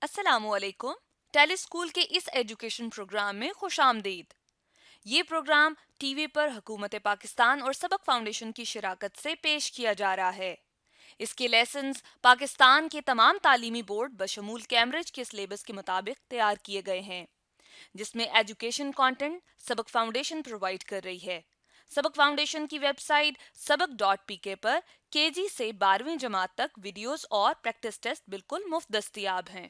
السلام علیکم. ٹیلی اسکول کے اس ایجوکیشن پروگرام میں خوش آمدید. یہ پروگرام ٹی وی پر حکومت پاکستان اور سبق فاؤنڈیشن کی شراکت سے پیش کیا جا رہا ہے. اس کے لیسنز پاکستان کے تمام تعلیمی بورڈ بشمول کیمبرج کے سلیبس کے مطابق تیار کیے گئے ہیں، جس میں ایجوکیشن کانٹینٹ سبق فاؤنڈیشن پرووائڈ کر رہی ہے. سبق فاؤنڈیشن کی ویب سائٹ sabak.pk پر KG سے 12ویں جماعت تک ویڈیوز اور پریکٹس ٹیسٹ بالکل مفت دستیاب ہیں.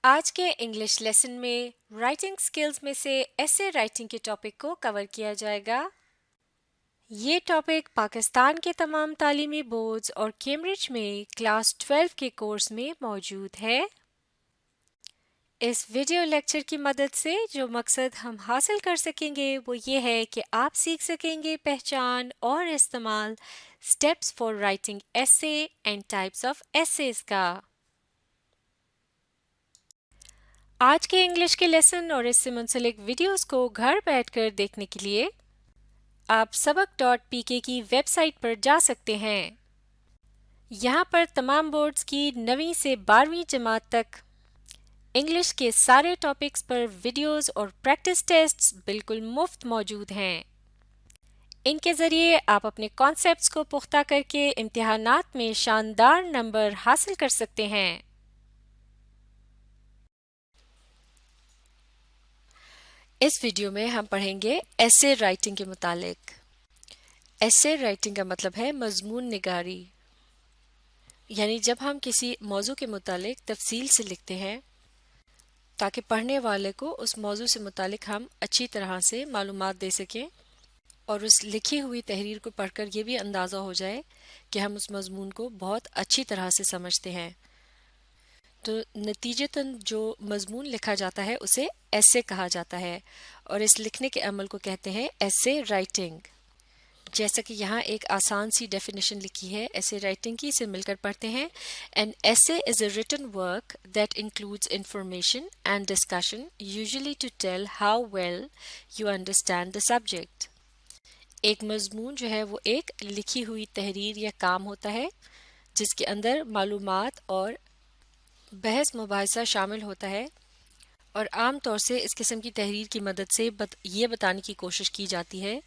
آج کے انگلش لیسن میں رائٹنگ سکلز میں سے ایسے رائٹنگ کے ٹاپک کو کور کیا جائے گا. یہ ٹاپک پاکستان کے تمام تعلیمی بورڈز اور کیمبرج میں کلاس 12 کے کورس میں موجود ہے. اس ویڈیو لیکچر کی مدد سے جو مقصد ہم حاصل کر سکیں گے وہ یہ ہے کہ آپ سیکھ سکیں گے پہچان اور استعمال اسٹیپس فار رائٹنگ ایسے اینڈ ٹائپس آف ایسیز کا. آج کے انگلش کے لیسن اور اس سے منسلک ویڈیوز کو گھر بیٹھ کر دیکھنے کے لیے آپ sabak.pk کی ویب سائٹ پر جا سکتے ہیں. یہاں پر تمام بورڈز کی 9ویں سے 12ویں جماعت تک انگلش کے سارے ٹاپکس پر ویڈیوز اور پریکٹس ٹیسٹس بالکل مفت موجود ہیں. ان کے ذریعے آپ اپنے کانسیپٹس کو پختہ کر کے امتحانات میں شاندار نمبر حاصل کر سکتے ہیں. اس ویڈیو میں ہم پڑھیں گے ایسے رائٹنگ کے متعلق. ایسے رائٹنگ کا مطلب ہے مضمون نگاری، یعنی جب ہم کسی موضوع کے متعلق تفصیل سے لکھتے ہیں تاکہ پڑھنے والے کو اس موضوع سے متعلق ہم اچھی طرح سے معلومات دے سکیں اور اس لکھی ہوئی تحریر کو پڑھ کر یہ بھی اندازہ ہو جائے کہ ہم اس مضمون کو بہت اچھی طرح سے سمجھتے ہیں. تو نتیجتاً جو مضمون لکھا جاتا ہے اسے ایسے کہا جاتا ہے، اور اس لکھنے کے عمل کو کہتے ہیں ایسے رائٹنگ. جیسا کہ یہاں ایک آسان سی ڈیفینیشن لکھی ہے ایسے رائٹنگ کی، اسے مل کر پڑھتے ہیں. An essay is a written work that includes information and discussion, usually to tell how well you understand the subject. ایک مضمون جو ہے وہ ایک لکھی ہوئی تحریر یا کام ہوتا ہے جس کے اندر معلومات اور بحث مباحثہ شامل ہوتا ہے، اور عام طور سے اس قسم کی تحریر کی مدد سے یہ بتانے کی کوشش کی جاتی ہے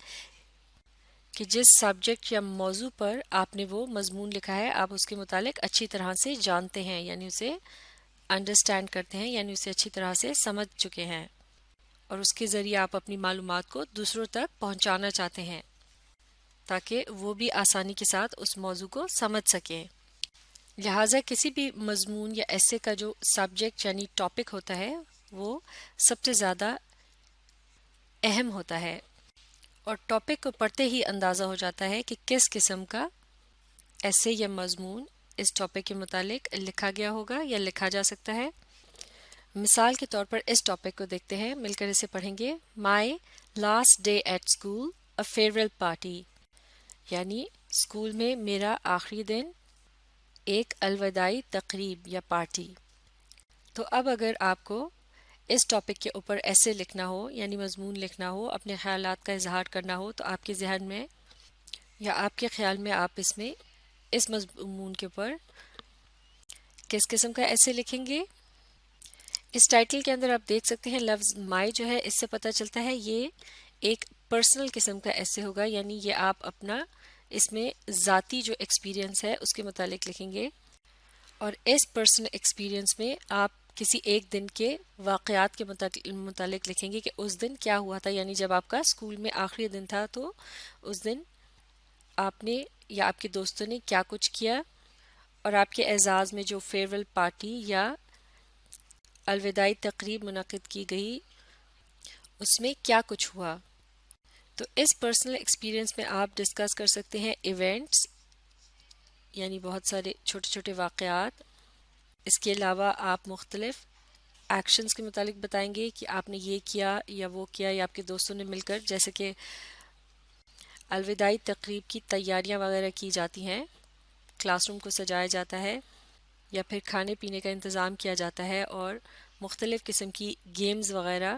کہ جس سبجیکٹ یا موضوع پر آپ نے وہ مضمون لکھا ہے آپ اس کے متعلق اچھی طرح سے جانتے ہیں، یعنی اسے انڈرسٹینڈ کرتے ہیں، یعنی اسے اچھی طرح سے سمجھ چکے ہیں، اور اس کے ذریعے آپ اپنی معلومات کو دوسروں تک پہنچانا چاہتے ہیں تاکہ وہ بھی آسانی کے ساتھ اس موضوع کو سمجھ سکیں. لہٰذا کسی بھی مضمون یا ایسے کا جو سبجیکٹ یعنی ٹاپک ہوتا ہے وہ سب سے زیادہ اہم ہوتا ہے، اور ٹاپک کو پڑھتے ہی اندازہ ہو جاتا ہے کہ کس قسم کا ایسے یا مضمون اس ٹاپک کے متعلق لکھا گیا ہوگا یا لکھا جا سکتا ہے. مثال کے طور پر اس ٹاپک کو دیکھتے ہیں، مل کر اسے پڑھیں گے. My last day at school a farewell party, یعنی اسکول میں میرا آخری دن ایک الوداعی تقریب یا پارٹی. تو اب اگر آپ کو اس ٹاپک کے اوپر ایسے لکھنا ہو یعنی مضمون لکھنا ہو، اپنے خیالات کا اظہار کرنا ہو، تو آپ کے ذہن میں یا آپ کے خیال میں آپ اس مضمون کے اوپر کس قسم کا ایسے لکھیں گے. اس ٹائٹل کے اندر آپ دیکھ سکتے ہیں لفظ مائی جو ہے، اس سے پتہ چلتا ہے یہ ایک پرسنل قسم کا ایسے ہوگا، یعنی یہ آپ اپنا اس میں ذاتی جو ایکسپیرینس ہے اس کے متعلق لکھیں گے، اور اس پرسنل ایکسپیرینس میں آپ کسی ایک دن کے واقعات کے متعلق لکھیں گے کہ اس دن کیا ہوا تھا، یعنی جب آپ کا اسکول میں آخری دن تھا تو اس دن آپ نے یا آپ کے دوستوں نے کیا کچھ کیا، اور آپ کے اعزاز میں جو فیئرویل پارٹی یا الوداعی تقریب منعقد کی گئی اس میں کیا کچھ ہوا. تو اس پرسنل ایکسپیرینس میں آپ ڈسکس کر سکتے ہیں ایونٹس، یعنی بہت سارے چھوٹے چھوٹے واقعات. اس کے علاوہ آپ مختلف ایکشنز کے متعلق بتائیں گے کہ آپ نے یہ کیا یا وہ کیا، یا آپ کے دوستوں نے مل کر، جیسے کہ الوداعی تقریب کی تیاریاں وغیرہ کی جاتی ہیں، کلاس روم کو سجایا جاتا ہے یا پھر کھانے پینے کا انتظام کیا جاتا ہے، اور مختلف قسم کی گیمز وغیرہ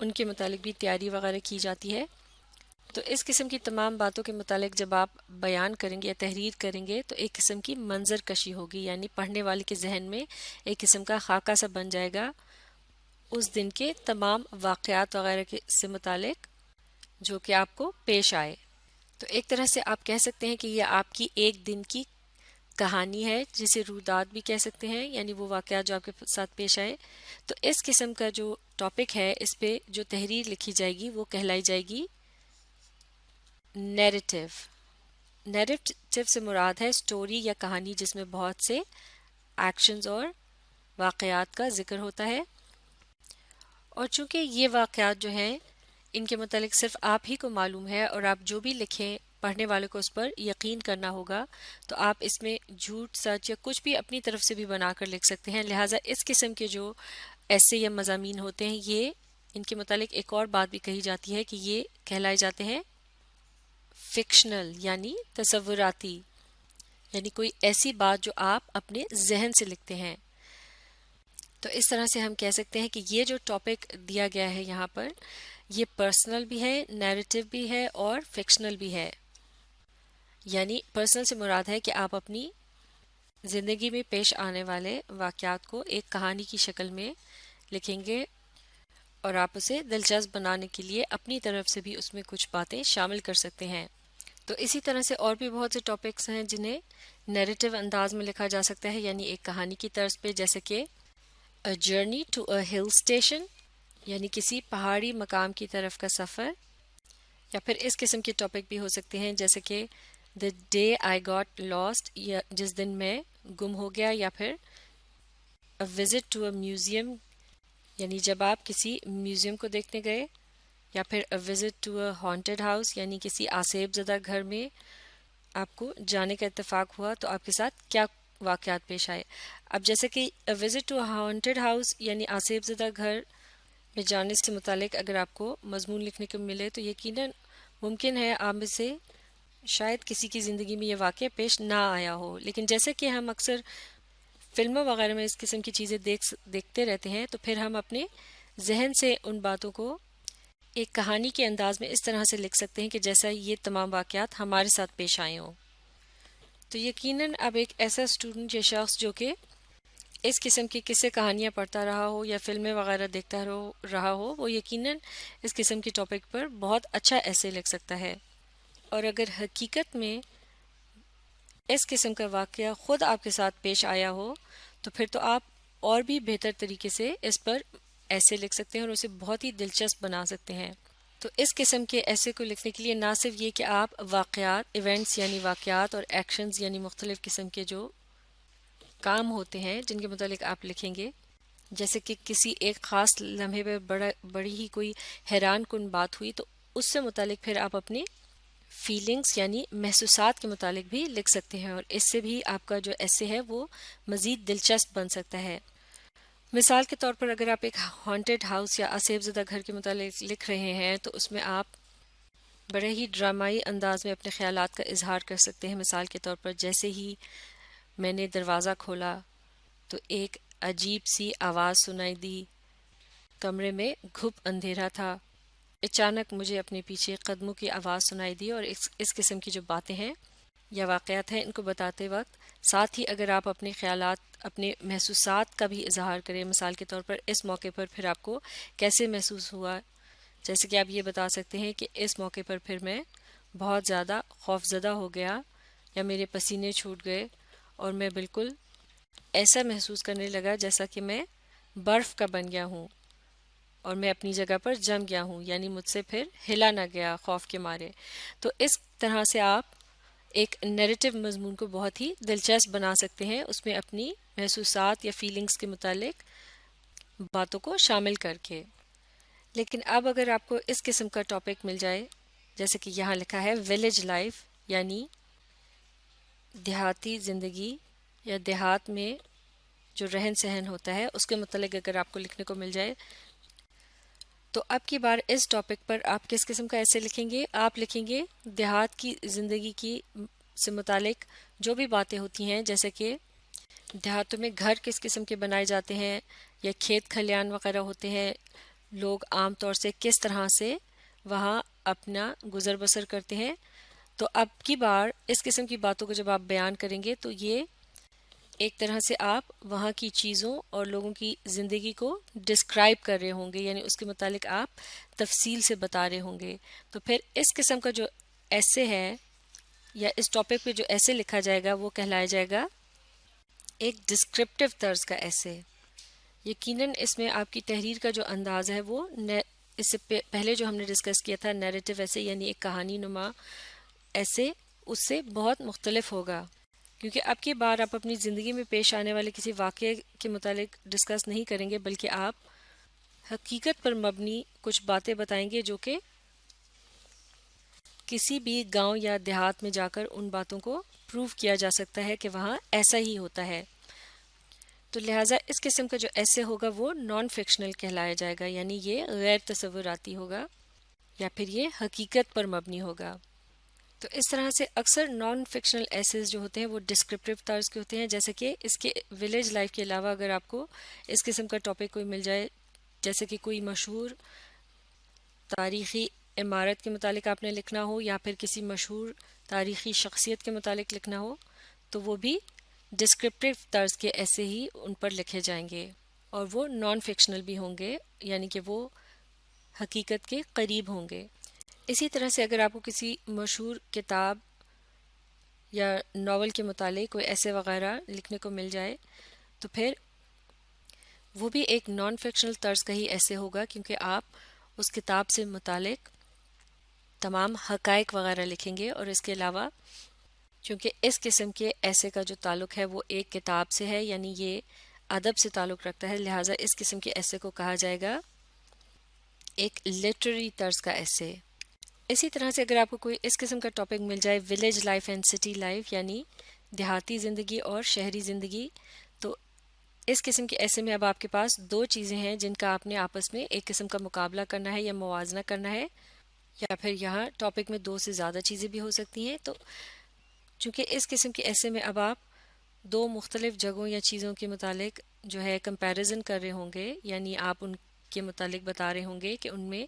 ان کے متعلق بھی تیاری وغیرہ کی جاتی ہے. تو اس قسم کی تمام باتوں کے متعلق جب آپ بیان کریں گے یا تحریر کریں گے تو ایک قسم کی منظر کشی ہوگی، یعنی پڑھنے والے کے ذہن میں ایک قسم کا خاکہ سا بن جائے گا اس دن کے تمام واقعات وغیرہ سے متعلق جو کہ آپ کو پیش آئے۔ تو ایک طرح سے آپ کہہ سکتے ہیں کہ یہ آپ کی ایک دن کی کہانی ہے، جسے رویداد بھی کہہ سکتے ہیں، یعنی وہ واقعات جو آپ کے ساتھ پیش آئے۔ تو اس قسم کا جو ٹاپک ہے، اس پہ جو تحریر لکھی جائے گی وہ کہلائی جائے گی نیریٹو۔ نیریٹو سے مراد ہے سٹوری یا کہانی جس میں بہت سے ایکشنز اور واقعات کا ذکر ہوتا ہے، اور چونکہ یہ واقعات جو ہیں ان کے متعلق صرف آپ ہی کو معلوم ہے اور آپ جو بھی لکھیں پڑھنے والے کو اس پر یقین کرنا ہوگا، تو آپ اس میں جھوٹ سچ یا کچھ بھی اپنی طرف سے بھی بنا کر لکھ سکتے ہیں۔ لہٰذا اس قسم کے جو ایسے یا مضامین ہوتے ہیں، یہ ان کے متعلق ایک اور بات بھی کہی جاتی ہے کہ یہ کہلائے جاتے ہیں فکشنل، یعنی تصوراتی، یعنی کوئی ایسی بات جو آپ اپنے ذہن سے لکھتے ہیں۔ تو اس طرح سے ہم کہہ سکتے ہیں کہ یہ جو ٹاپک دیا گیا ہے یہاں پر، یہ پرسنل بھی ہے، نیریٹو بھی ہے اور فکشنل بھی ہے۔ یعنی پرسنل سے مراد ہے کہ آپ اپنی زندگی میں پیش آنے والے واقعات کو ایک کہانی کی شکل میں لکھیں گے، اور آپ اسے دلچسپ بنانے کے لیے اپنی طرف سے بھی اس میں کچھ باتیں شامل کر سکتے ہیں۔ تو اسی طرح سے اور بھی بہت سے ٹاپکس ہیں جنہیں نیریٹو انداز میں لکھا جا سکتا ہے، یعنی ایک کہانی کی طرز پہ، جیسے کہ A journey to a hill station، یعنی کسی پہاڑی مقام کی طرف کا سفر، یا پھر اس قسم کے ٹاپک بھی ہو سکتے ہیں جیسے کہ The day I got lost، یا جس دن میں گم ہو گیا، یا پھر A visit to a museum، یعنی جب آپ کسی میوزیم کو دیکھنے گئے، یا پھر A visit to a haunted house، یعنی کسی آسیب زدہ گھر میں آپ کو جانے کا اتفاق ہوا تو آپ کے ساتھ کیا واقعات پیش آئے۔ اب جیسے کہ A visit to a haunted house یعنی آسیب زدہ گھر میں جانے سے متعلق اگر آپ کو مضمون لکھنے کو ملے تو یقیناً ممکن ہے آپ میں سے شاید کسی کی زندگی میں یہ واقعہ پیش نہ آیا ہو، لیکن جیسے کہ ہم اکثر فلموں وغیرہ میں اس قسم کی چیزیں دیکھتے رہتے ہیں، تو پھر ہم اپنے ذہن سے ان باتوں کو ایک کہانی کے انداز میں اس طرح سے لکھ سکتے ہیں کہ جیسا یہ تمام واقعات ہمارے ساتھ پیش آئے ہوں۔ تو یقیناً اب ایک ایسا اسٹوڈنٹ یا شخص جو کہ اس قسم کی قصے کہانیاں پڑھتا رہا ہو یا فلمیں وغیرہ دیکھتا رہا ہو، وہ یقیناً اس قسم کے ٹاپک پر بہت اچھا ایسے لکھ سکتا ہے۔ اور اگر حقیقت میں اس قسم کا واقعہ خود آپ کے ساتھ پیش آیا ہو تو پھر تو آپ اور بھی بہتر طریقے سے اس پر ایسے لکھ سکتے ہیں اور اسے بہت ہی دلچسپ بنا سکتے ہیں۔ تو اس قسم کے ایسے کو لکھنے کے لیے نہ صرف یہ کہ آپ واقعات، ایونٹس یعنی واقعات، اور ایکشنز یعنی مختلف قسم کے جو کام ہوتے ہیں جن کے متعلق آپ لکھیں گے، جیسے کہ کسی ایک خاص لمحے پہ بڑی ہی کوئی حیران کن بات ہوئی تو اس سے متعلق پھر آپ اپنے فیلنگز یعنی محسوسات کے متعلق بھی لکھ سکتے ہیں، اور اس سے بھی آپ کا جو ایسے ہے وہ مزید دلچسپ بن سکتا ہے۔ مثال کے طور پر اگر آپ ایک ہانٹڈ ہاؤس یا آسیب زدہ گھر کے متعلق لکھ رہے ہیں تو اس میں آپ بڑے ہی ڈرامائی انداز میں اپنے خیالات کا اظہار کر سکتے ہیں۔ مثال کے طور پر جیسے ہی میں نے دروازہ کھولا تو ایک عجیب سی آواز سنائی دی، کمرے میں گھپ اندھیرا تھا، اچانک مجھے اپنے پیچھے قدموں کی آواز سنائی دی، اور اس قسم کی جو باتیں ہیں یا واقعات ہیں ان کو بتاتے وقت ساتھ ہی اگر آپ اپنے خیالات، اپنے محسوسات کا بھی اظہار کریں، مثال کے طور پر اس موقع پر پھر آپ کو کیسے محسوس ہوا، جیسے کہ آپ یہ بتا سکتے ہیں کہ اس موقع پر پھر میں بہت زیادہ خوفزدہ ہو گیا، یا میرے پسینے چھوٹ گئے اور میں بالکل ایسا محسوس کرنے لگا جیسا کہ میں برف کا بن گیا ہوں اور میں اپنی جگہ پر جم گیا ہوں، یعنی مجھ سے پھر ہلا نہ گیا خوف کے مارے۔ تو اس طرح سے آپ ایک نیریٹو مضمون کو بہت ہی دلچسپ بنا سکتے ہیں، اس میں اپنی محسوسات یا فیلنگز کے متعلق باتوں کو شامل کر کے۔ لیکن اب اگر آپ کو اس قسم کا ٹاپک مل جائے جیسے کہ یہاں لکھا ہے ولیج لائف، یعنی دیہاتی زندگی یا دیہات میں جو رہن سہن ہوتا ہے اس کے متعلق اگر آپ کو لکھنے کو مل جائے، تو اب کی بار اس ٹاپک پر آپ کس قسم کا ایسے لکھیں گے؟ آپ لکھیں گے دیہات کی زندگی کی سے متعلق جو بھی باتیں ہوتی ہیں، جیسے کہ دیہاتوں میں گھر کس قسم کے بنائے جاتے ہیں یا کھیت کھلیان وغیرہ ہوتے ہیں، لوگ عام طور سے کس طرح سے وہاں اپنا گزر بسر کرتے ہیں، تو اب کی بار اس قسم کی باتوں کو جب آپ بیان کریں گے تو یہ ایک طرح سے آپ وہاں کی چیزوں اور لوگوں کی زندگی کو ڈسکرائب کر رہے ہوں گے، یعنی اس کے متعلق آپ تفصیل سے بتا رہے ہوں گے. تو پھر اس قسم کا جو ایسے ہے یا اس ٹاپک پہ جو ایسے لکھا جائے گا وہ کہلایا جائے گا ایک ڈسکرپٹیو طرز کا ایسے. یقیناً اس میں آپ کی تحریر کا جو انداز ہے وہ اس سے پہلے جو ہم نے ڈسکس کیا تھا نیریٹو ایسے یعنی ایک کہانی نما ایسے، اس سے بہت مختلف ہوگا، کیونکہ اب کی بار آپ اپنی زندگی میں پیش آنے والے کسی واقعے کے متعلق ڈسکس نہیں کریں گے، بلکہ آپ حقیقت پر مبنی کچھ باتیں بتائیں گے جو کہ کسی بھی گاؤں یا دیہات میں جا کر ان باتوں کو پروو کیا جا سکتا ہے کہ وہاں ایسا ہی ہوتا ہے. تو لہٰذا اس قسم کا جو ایسے ہوگا وہ نان فکشنل کہلایا جائے گا، یعنی یہ غیر تصوراتی ہوگا یا پھر یہ حقیقت پر مبنی ہوگا. تو اس طرح سے اکثر نان فکشنل ایسیز جو ہوتے ہیں وہ ڈسکرپٹیو طرز کے ہوتے ہیں، جیسے کہ اس کے ولیج لائف کے علاوہ اگر آپ کو اس قسم کا ٹاپک کوئی مل جائے، جیسے کہ کوئی مشہور تاریخی عمارت کے متعلق آپ نے لکھنا ہو یا پھر کسی مشہور تاریخی شخصیت کے متعلق لکھنا ہو، تو وہ بھی ڈسکرپٹیو طرز کے ایسے ہی ان پر لکھے جائیں گے، اور وہ نان فکشنل بھی ہوں گے، یعنی کہ وہ حقیقت کے قریب ہوں گے. اسی طرح سے اگر آپ کو کسی مشہور کتاب یا ناول کے متعلق کوئی ایسے وغیرہ لکھنے کو مل جائے تو پھر وہ بھی ایک نان فکشنل طرز کا ہی ایسے ہوگا، کیونکہ آپ اس کتاب سے متعلق تمام حقائق وغیرہ لکھیں گے. اور اس کے علاوہ چونکہ اس قسم کے ایسے کا جو تعلق ہے وہ ایک کتاب سے ہے، یعنی یہ ادب سے تعلق رکھتا ہے، لہٰذا اس قسم کے ایسے کو کہا جائے گا ایک لٹریری طرز کا ایسے. اسی طرح سے اگر آپ کو کوئی اس قسم کا ٹاپک مل جائے village life and city life, یعنی دیہاتی زندگی اور شہری زندگی، تو اس قسم کے ایسے میں اب آپ کے پاس دو چیزیں ہیں جن کا آپ نے آپس میں ایک قسم کا مقابلہ کرنا ہے یا موازنہ کرنا ہے، یا پھر یہاں ٹاپک میں دو سے زیادہ چیزیں بھی ہو سکتی ہیں. تو چونکہ اس قسم کے ایسے میں اب آپ دو مختلف جگہوں یا چیزوں کے متعلق جو ہے کمپیریزن کر رہے ہوں گے، یعنی آپ ان کے متعلق بتا رہے ہوں گے کہ ان میں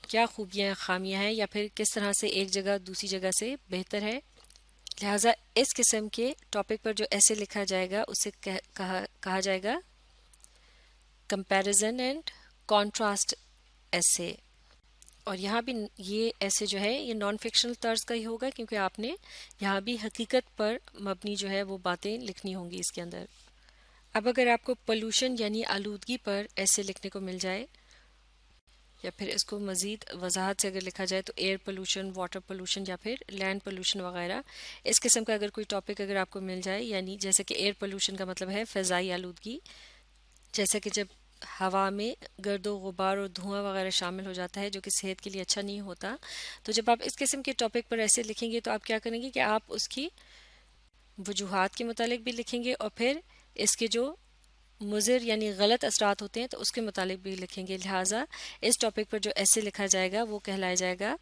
کیا خوبیاں خامیاں ہیں یا پھر کس طرح سے ایک جگہ دوسری جگہ سے بہتر ہے. لہٰذا اس قسم کے ٹاپک پر جو ایسے لکھا جائے گا اسے کہا جائے گا کمپیریزن اینڈ کانٹراسٹ ایسے. اور یہاں بھی یہ ایسے جو ہے یہ نان فکشنل طرز کا ہی ہوگا، کیونکہ آپ نے یہاں بھی حقیقت پر مبنی جو ہے وہ باتیں لکھنی ہوں گی اس کے اندر. اب اگر آپ کو پولوشن یعنی آلودگی پر ایسے لکھنے کو مل جائے، یا پھر اس کو مزید وضاحت سے اگر لکھا جائے تو ایئر پولوشن، واٹر پولوشن یا پھر لینڈ پولوشن وغیرہ، اس قسم کا اگر کوئی ٹاپک اگر آپ کو مل جائے، یعنی جیسے کہ ایئر پولوشن کا مطلب ہے فضائی آلودگی، جیسا کہ جب ہوا میں گرد و غبار اور دھواں وغیرہ شامل ہو جاتا ہے جو کہ صحت کے لیے اچھا نہیں ہوتا. تو جب آپ اس قسم کے ٹاپک پر ایسے لکھیں گے تو آپ کیا کریں گے کہ آپ اس کی وجوہات کے متعلق بھی لکھیں گے، اور پھر اس کے جو مضر یعنی غلط اثرات ہوتے ہیں تو اس کے متعلق بھی لکھیں گے. لہٰذا اس ٹاپک پر جو ایسے لکھا جائے گا وہ کہلایا جائے گا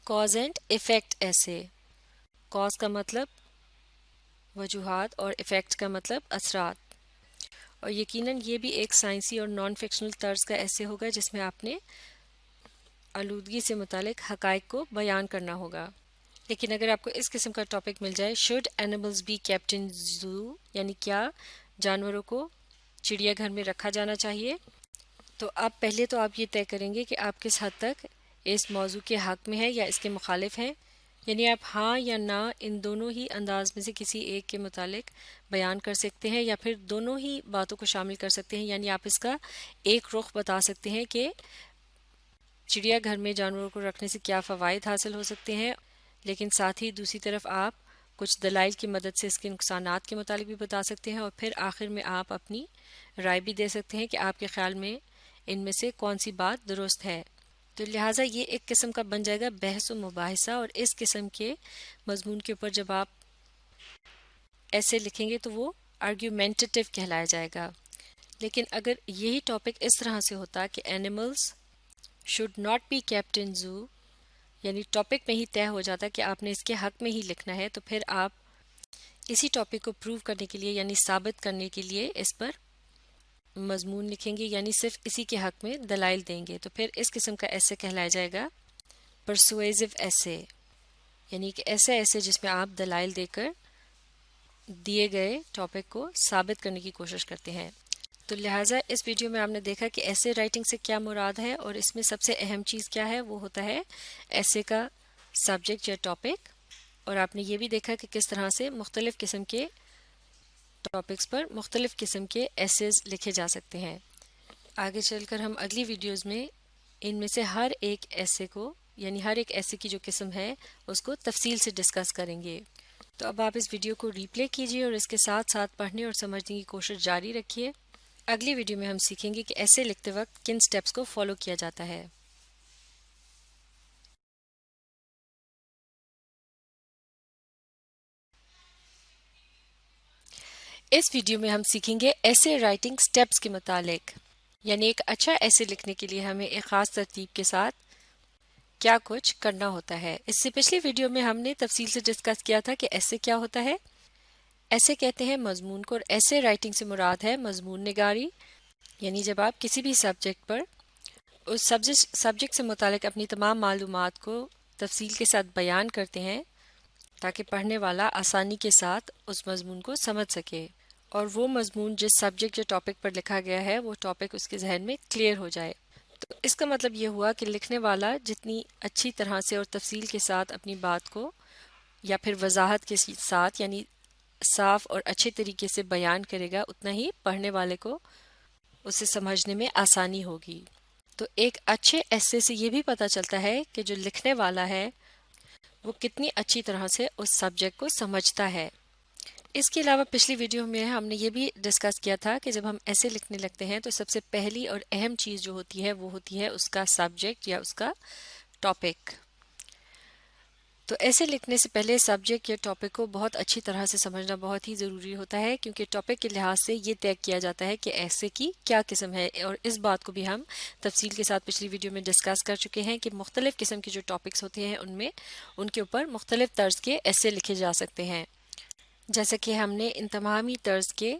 کاز اینڈ ایفیکٹ ایسے. کاز کا مطلب وجوہات اور ایفیکٹ کا مطلب اثرات. اور یقیناً یہ بھی ایک سائنسی اور نان فکشنل طرز کا ایسے ہوگا جس میں آپ نے آلودگی سے متعلق حقائق کو بیان کرنا ہوگا. لیکن اگر آپ کو اس قسم کا ٹاپک مل جائے should animals be kept in zoo, یعنی کیا جانوروں کو چڑیا گھر میں رکھا جانا چاہیے، تو آپ پہلے تو آپ یہ طے کریں گے کہ آپ کس حد تک اس موضوع کے حق میں ہیں یا اس کے مخالف ہیں، یعنی آپ ہاں یا نہ ان دونوں ہی انداز میں سے کسی ایک کے متعلق بیان کر سکتے ہیں، یا پھر دونوں ہی باتوں کو شامل کر سکتے ہیں. یعنی آپ اس کا ایک رخ بتا سکتے ہیں کہ چڑیا گھر میں جانوروں کو رکھنے سے کیا فوائد حاصل ہو سکتے ہیں، لیکن ساتھ ہی دوسری طرف آپ کچھ دلائل کی مدد سے اس کے نقصانات کے متعلق بھی بتا سکتے ہیں، اور پھر آخر میں آپ اپنی رائے بھی دے سکتے ہیں کہ آپ کے خیال میں ان میں سے کون سی بات درست ہے. تو لہٰذا یہ ایک قسم کا بن جائے گا بحث و مباحثہ، اور اس قسم کے مضمون کے اوپر جب آپ ایسے لکھیں گے تو وہ آرگیومنٹیٹیو کہلایا جائے گا. لیکن اگر یہی ٹاپک اس طرح سے ہوتا کہ animals should not be kept in zoo, یعنی ٹاپک میں ہی طے ہو جاتا کہ آپ نے اس کے حق میں ہی لکھنا ہے، تو پھر آپ اسی ٹاپک کو پروو کرنے کے لیے یعنی ثابت کرنے کے لیے اس پر مضمون لکھیں گے، یعنی صرف اسی کے حق میں دلائل دیں گے. تو پھر اس قسم کا ایسے کہلایا جائے گا پرسویزو ایسے یعنی کہ ایسا ایسے جس میں آپ دلائل دے کر دیے گئے ٹاپک کو ثابت کرنے کی کوشش کرتے ہیں. تو لہٰذا اس ویڈیو میں آپ نے دیکھا کہ ایسے رائٹنگ سے کیا مراد ہے، اور اس میں سب سے اہم چیز کیا ہے، وہ ہوتا ہے ایسے کا سبجیکٹ یا ٹاپک. اور آپ نے یہ بھی دیکھا کہ کس طرح سے مختلف قسم کے ٹاپکس پر مختلف قسم کے ایسیز لکھے جا سکتے ہیں. آگے چل کر ہم اگلی ویڈیوز میں ان میں سے ہر ایک ایسے کو، یعنی ہر ایک ایسے کی جو قسم ہے اس کو تفصیل سے ڈسکس کریں گے. تو اب آپ اس ویڈیو کو ریپلے کیجئے اور اس کے ساتھ ساتھ پڑھنے اور سمجھنے کی کوشش جاری رکھیے. اگلی ویڈیو میں ہم سیکھیں گے کہ ایسے لکھتے وقت کن سٹیپس کو فالو کیا جاتا ہے. اس ویڈیو میں ہم سیکھیں گے ایسے رائٹنگ سٹیپس کے متعلق، یعنی ایک اچھا ایسے لکھنے کے لیے ہمیں ایک خاص ترتیب کے ساتھ کیا کچھ کرنا ہوتا ہے. اس سے پچھلی ویڈیو میں ہم نے تفصیل سے ڈسکس کیا تھا کہ ایسے کیا ہوتا ہے. ایسے کہتے ہیں مضمون کو، اور ایسے رائٹنگ سے مراد ہے مضمون نگاری، یعنی جب آپ کسی بھی سبجیکٹ پر اس سبجیکٹ سے متعلق اپنی تمام معلومات کو تفصیل کے ساتھ بیان کرتے ہیں تاکہ پڑھنے والا آسانی کے ساتھ اس مضمون کو سمجھ سکے، اور وہ مضمون جس سبجیکٹ یا ٹاپک پر لکھا گیا ہے وہ ٹاپک اس کے ذہن میں کلیئر ہو جائے. تو اس کا مطلب یہ ہوا کہ لکھنے والا جتنی اچھی طرح سے اور تفصیل کے ساتھ اپنی بات کو یا پھر وضاحت کے ساتھ یعنی صاف اور اچھے طریقے سے بیان کرے گا، اتنا ہی پڑھنے والے کو اسے سمجھنے میں آسانی ہوگی. تو ایک اچھے ایسے سے یہ بھی پتہ چلتا ہے کہ جو لکھنے والا ہے وہ کتنی اچھی طرح سے اس سبجیکٹ کو سمجھتا ہے. اس کے علاوہ پچھلی ویڈیو میں ہم نے یہ بھی ڈسکس کیا تھا کہ جب ہم ایسے لکھنے لگتے ہیں تو سب سے پہلی اور اہم چیز جو ہوتی ہے وہ ہوتی ہے اس کا سبجیکٹ یا اس کا ٹاپک. تو ایسے لکھنے سے پہلے سبجیکٹ یا ٹاپک کو بہت اچھی طرح سے سمجھنا بہت ہی ضروری ہوتا ہے، کیونکہ ٹاپک کے لحاظ سے یہ طے کیا جاتا ہے کہ ایسے کی کیا قسم ہے. اور اس بات کو بھی ہم تفصیل کے ساتھ پچھلی ویڈیو میں ڈسکس کر چکے ہیں کہ مختلف قسم کے جو ٹاپکس ہوتے ہیں ان کے اوپر مختلف طرز کے ایسے لکھے جا سکتے ہیں. جیسا کہ ہم نے ان تمامی طرز کے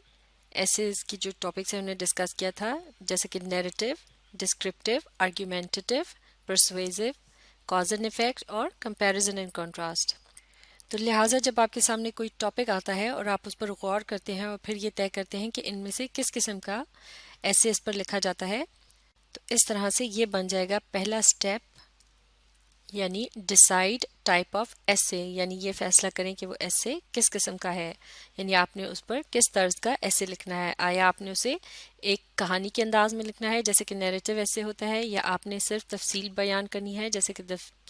ایسیز کی جو ٹاپکس ہیں انہیں ڈسکس کیا تھا، جیسے کہ narrative, descriptive, argumentative, persuasive, cause and effect اور کمپیریزن اینڈ کنٹراسٹ. تو لہٰذا جب آپ کے سامنے کوئی ٹاپک آتا ہے اور آپ اس پر غور کرتے ہیں اور پھر یہ طے کرتے ہیں کہ ان میں سے کس قسم کا ایسے اس پر لکھا جاتا ہے، تو اس طرح سے یہ بن جائے گا پہلا سٹیپ، یعنی ڈیسائیڈ ٹائپ آف ایسے، یعنی یہ فیصلہ کریں کہ وہ ایسے کس قسم کا ہے، یعنی آپ نے اس پر کس طرز کا ایسے لکھنا ہے. آیا آپ نے اسے ایک کہانی کے انداز میں لکھنا ہے جیسے کہ نیریٹو ایسے ہوتا ہے، یا آپ نے صرف تفصیل بیان کرنی ہے جیسے کہ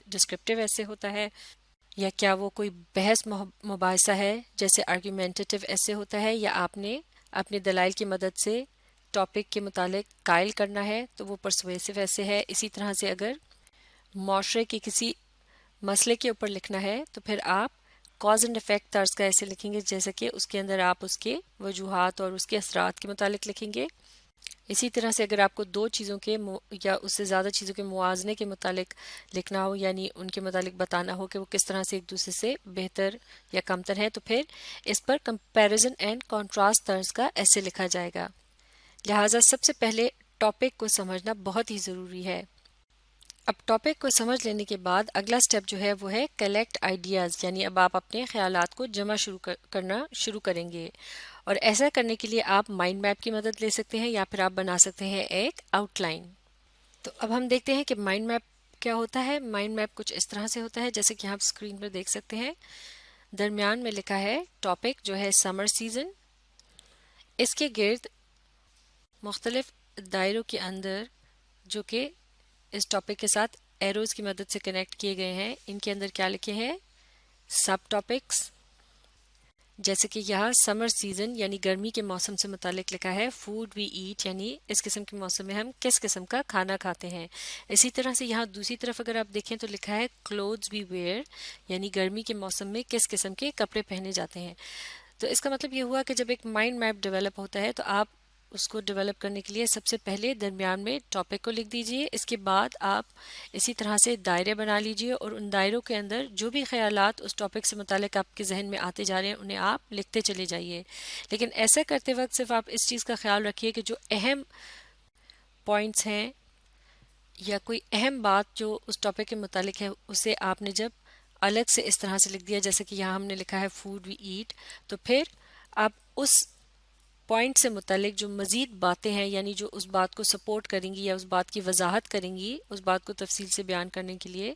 ڈسکرپٹیو ایسے ہوتا ہے، یا کیا وہ کوئی بحث مباحثہ ہے جیسے آرگیومنٹیٹیو ایسے ہوتا ہے، یا آپ نے اپنے دلائل کی مدد سے ٹاپک کے متعلق قائل کرنا ہے تو وہ پرسویسو ایسے ہے. اسی طرح سے اگر معاشرے کے کسی مسئلے کے اوپر لکھنا ہے تو پھر آپ کاز اینڈ افیکٹ طرز کا ایسے لکھیں گے، جیسے کہ اس کے اندر آپ اس کے وجوہات اور اس کے اثرات کے متعلق لکھیں گے. اسی طرح سے اگر آپ کو دو چیزوں کے یا اس سے زیادہ چیزوں کے موازنے کے متعلق لکھنا ہو، یعنی ان کے متعلق بتانا ہو کہ وہ کس طرح سے ایک دوسرے سے بہتر یا کمتر ہیں، تو پھر اس پر کمپیریزن اینڈ کنٹراسٹ طرز کا ایسے لکھا جائے گا. لہٰذا سب سے پہلے ٹاپک کو سمجھنا بہت ہی ضروری ہے. اب ٹاپک کو سمجھ لینے کے بعد اگلا سٹیپ جو ہے وہ ہے کلیکٹ آئیڈیاز، یعنی اب آپ اپنے خیالات کو جمع کرنا شروع کریں گے. اور ایسا کرنے کے لیے آپ مائنڈ میپ کی مدد لے سکتے ہیں یا پھر آپ بنا سکتے ہیں ایک آؤٹ لائن. تو اب ہم دیکھتے ہیں کہ مائنڈ میپ کیا ہوتا ہے. مائنڈ میپ کچھ اس طرح سے ہوتا ہے جیسے کہ آپ اسکرین پر دیکھ سکتے ہیں. درمیان میں لکھا ہے ٹاپک جو ہے سمر سیزن، اس کے گرد مختلف دائروں کے اندر جو کہ اس ٹاپک کے ساتھ ایروز کی مدد سے کنیکٹ کیے گئے ہیں، ان کے اندر کیا لکھے ہیں، سب ٹاپکس. جیسے کہ یہاں سمر سیزن یعنی گرمی کے موسم سے متعلق لکھا ہے فوڈ وی ایٹ، یعنی اس قسم کے موسم میں ہم کس قسم کا کھانا کھاتے ہیں. اسی طرح سے یہاں دوسری طرف اگر آپ دیکھیں تو لکھا ہے کلوتھز وی ویئر، یعنی گرمی کے موسم میں کس قسم کے کپڑے پہنے جاتے ہیں. تو اس کا مطلب یہ ہوا کہ جب ایک مائنڈ میپ ڈیولپ ہوتا ہے تو آپ اس کو ڈیولپ کرنے کے لیے سب سے پہلے درمیان میں ٹاپک کو لکھ دیجئے. اس کے بعد آپ اسی طرح سے دائرے بنا لیجئے اور ان دائروں کے اندر جو بھی خیالات اس ٹاپک سے متعلق آپ کے ذہن میں آتے جا رہے ہیں انہیں آپ لکھتے چلے جائیے. لیکن ایسا کرتے وقت صرف آپ اس چیز کا خیال رکھیے کہ جو اہم پوائنٹس ہیں یا کوئی اہم بات جو اس ٹاپک کے متعلق ہے اسے آپ نے جب الگ سے اس طرح سے لکھ دیا، جیسے کہ یہاں ہم نے لکھا ہے فوڈ وی ایٹ، تو پھر آپ اس پوائنٹ سے متعلق جو مزید باتیں ہیں، یعنی جو اس بات کو سپورٹ کریں گی یا اس بات کی وضاحت کریں گی، اس بات کو تفصیل سے بیان کرنے کے لیے،